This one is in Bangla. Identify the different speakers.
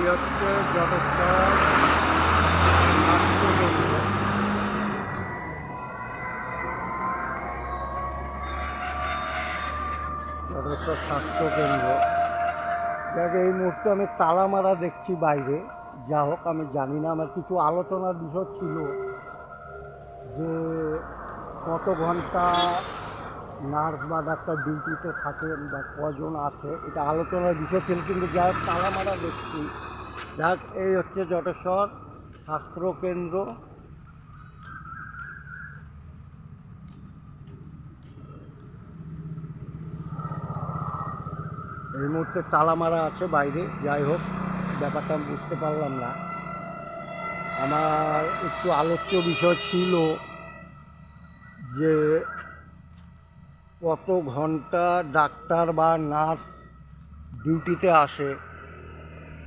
Speaker 1: হচ্ছে যথেষ্ট স্বাস্থ্যকেন্দ্র। যথেষ্ট স্বাস্থ্যকেন্দ্র। দেখ, এই মুহূর্তে আমি তালামারা দেখছি বাইরে। যা হোক, আমি জানি না, আমার কিছু আলোচনার বিষয় ছিল যে কত ঘন্টা নার্স বা ডাক্তার ডিউটিতে থাকেন বা কজন আছে, এটা আলোচনার বিষয় ছিল। কিন্তু যা হোক, তালামারা দেখছি। যাক, এই হচ্ছে জটেশ্বর স্বাস্থ্যকেন্দ্র। এই মুহূর্তে তালামারা আছে বাইরে। যাই হোক, ব্যাপারটা আমি বুঝতে পারলাম না। আমার একটু আলোচ্য বিষয় ছিল যে কত ঘন্টা ডাক্তার বা নার্স ডিউটিতে আসে